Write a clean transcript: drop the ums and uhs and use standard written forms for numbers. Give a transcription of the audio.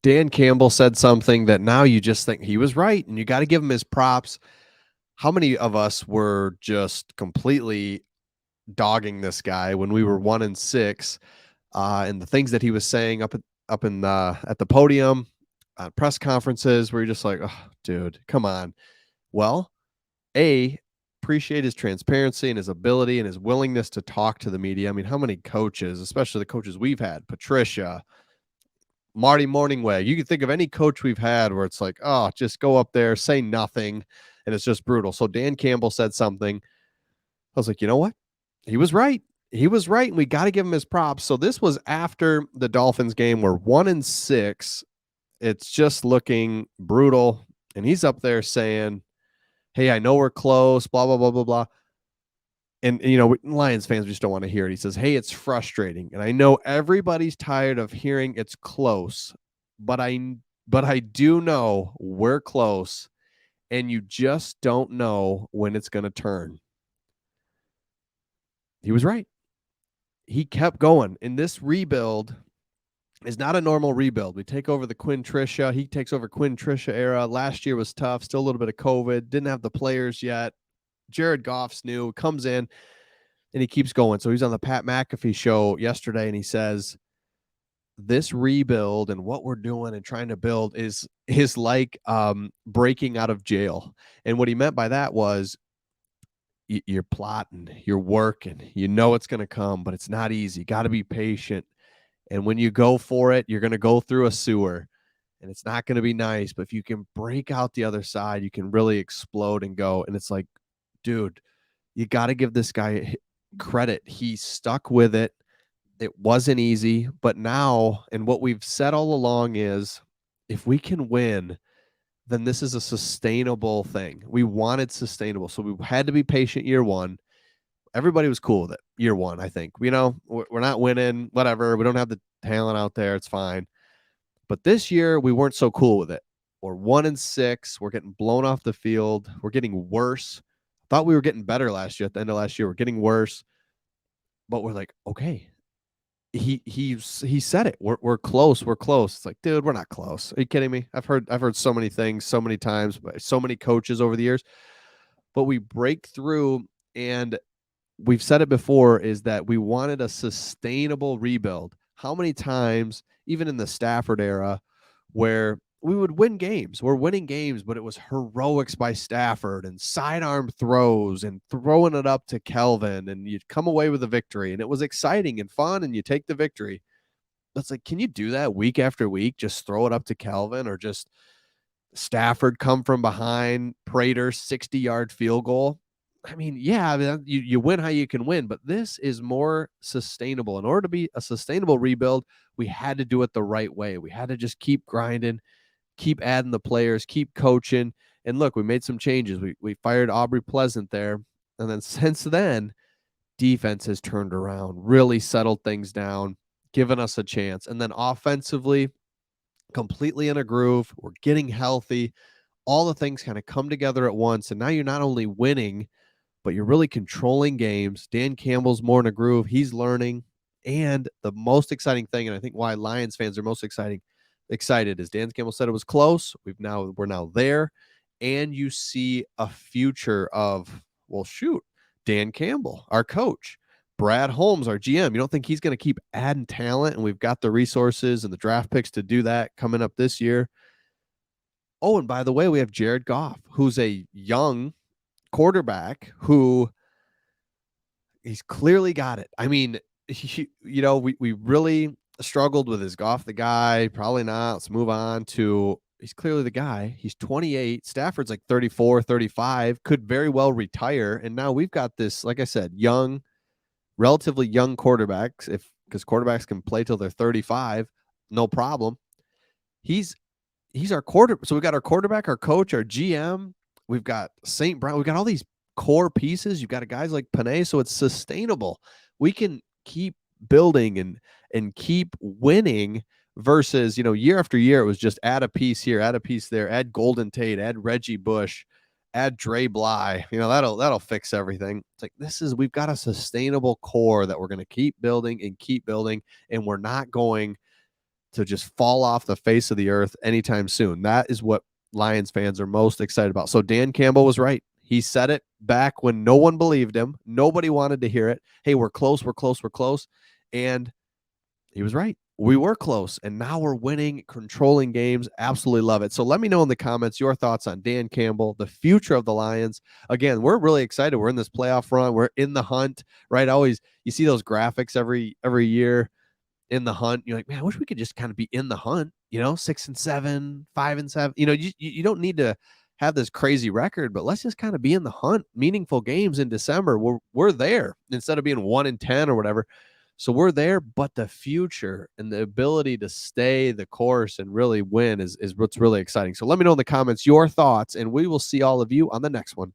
Dan Campbell said something that now you just think he was right, and you got to give him his props. How many of us were just completely dogging this guy when we were 1-6, and the things that he was saying up in the at the podium, press conferences, where you're just like, oh, dude, come on. Well, appreciate his transparency and his ability and his willingness to talk to the media. I mean, how many coaches, especially the coaches we've had, Patricia, Marty Morningway. You can think of any coach we've had where it's like, oh, just go up there, say nothing, and it's just brutal. So Dan Campbell said something. I was like, you know what? He was right. He was right, and we got to give him his props. So this was after the Dolphins game. We're 1-6. It's just looking brutal. And he's up there saying, hey, I know we're close, blah, blah, blah, blah, blah. And Lions fans just don't want to hear it. He says, hey, it's frustrating. And I know everybody's tired of hearing it's close, but I do know we're close, and you just don't know when it's going to turn. He was right. He kept going. And this rebuild is not a normal rebuild. We take over the Quinn Trisha. He takes over Quinn Trisha era. Last year was tough. Still a little bit of COVID. Didn't have the players yet. Jared Goff's new. Comes in, and he keeps going. So he's on the Pat McAfee show yesterday, and he says, this rebuild and what we're doing and trying to build is like breaking out of jail. And what he meant by that was you're plotting, you're working, you know it's going to come, but it's not easy. Got to be patient. And when you go for it, you're going to go through a sewer, and it's not going to be nice. But if you can break out the other side, you can really explode and go. And it's like, dude, you got to give this guy credit. He stuck with it. It wasn't easy, but now, and what we've said all along is, if we can win, then this is a sustainable thing. We wanted sustainable. So we had to be patient year one. Everybody was cool with it year one, I think. We're not winning, whatever. We don't have the talent out there. It's fine. But this year, we weren't so cool with it. We're 1-6. We're getting blown off the field. We're getting worse. Thought we were getting better last year. At the end of last year, we're getting worse. But we're like, okay. He said it. We're close. We're close. It's like, dude, we're not close. Are you kidding me? I've heard so many things so many times by so many coaches over the years. But we break through, and we've said it before, is that we wanted a sustainable rebuild. How many times, even in the Stafford era, where we would win games, we're winning games, but it was heroics by Stafford and sidearm throws and throwing it up to Kelvin, and you'd come away with a victory, and it was exciting and fun, and you take the victory. That's like, can you do that week after week? Just throw it up to Kelvin, or just Stafford come from behind, Prater 60-yard field goal. I mean, yeah, you win how you can win, but this is more sustainable. In order to be a sustainable rebuild, we had to do it the right way. We had to just keep grinding, keep adding the players, keep coaching. And look, we made some changes. We fired Aubrey Pleasant there. And then since then, defense has turned around, really settled things down, given us a chance. And then offensively, completely in a groove. We're getting healthy. All the things kind of come together at once. And now you're not only winning, but you're really controlling games. Dan Campbell's more in a groove. He's learning. And the most exciting thing, and I think why Lions fans are most excited, is Dan Campbell said it was close. We're now there. And you see a future of, well, shoot, Dan Campbell, our coach, Brad Holmes, our GM. You don't think he's going to keep adding talent? And we've got the resources and the draft picks to do that coming up this year. Oh, and by the way, we have Jared Goff, who's a young quarterback who he's clearly got it. I mean, we really struggled with, his Goff the guy? Probably not. Let's move on to, he's clearly the guy. He's 28. Stafford's like 34, 35, could very well retire. And now we've got this, like I said, relatively young quarterbacks, because quarterbacks can play till they're 35, no problem. He's our quarterback. So we got our quarterback, our coach, our GM. We've got St. Brown. We've got all these core pieces. You've got guys like Panay, so it's sustainable. We can keep building and keep winning versus, year after year, it was just add a piece here, add a piece there, add Golden Tate, add Reggie Bush, add Dre Bly. That'll fix everything. It's like, we've got a sustainable core that we're going to keep building, and we're not going to just fall off the face of the earth anytime soon. That is what Lions fans are most excited about. So Dan Campbell was right. He said it back when no one believed him. Nobody wanted to hear it. Hey, we're close, we're close, we're close. And he was right. We were close, and now we're winning, controlling games. Absolutely love it. So let me know in the comments your thoughts on Dan Campbell, the future of the Lions. Again, we're really excited. We're in this playoff run. We're in the hunt, right? Always, you see those graphics every year in the hunt. You're like, man, I wish we could just kind of be in the hunt, 6-7, 5-7. You don't need to have this crazy record, but let's just kind of be in the hunt, meaningful games in December. We're there instead of being 1-10 or whatever. So we're there, but the future and the ability to stay the course and really win is what's really exciting. So let me know in the comments your thoughts, and we will see all of you on the next one.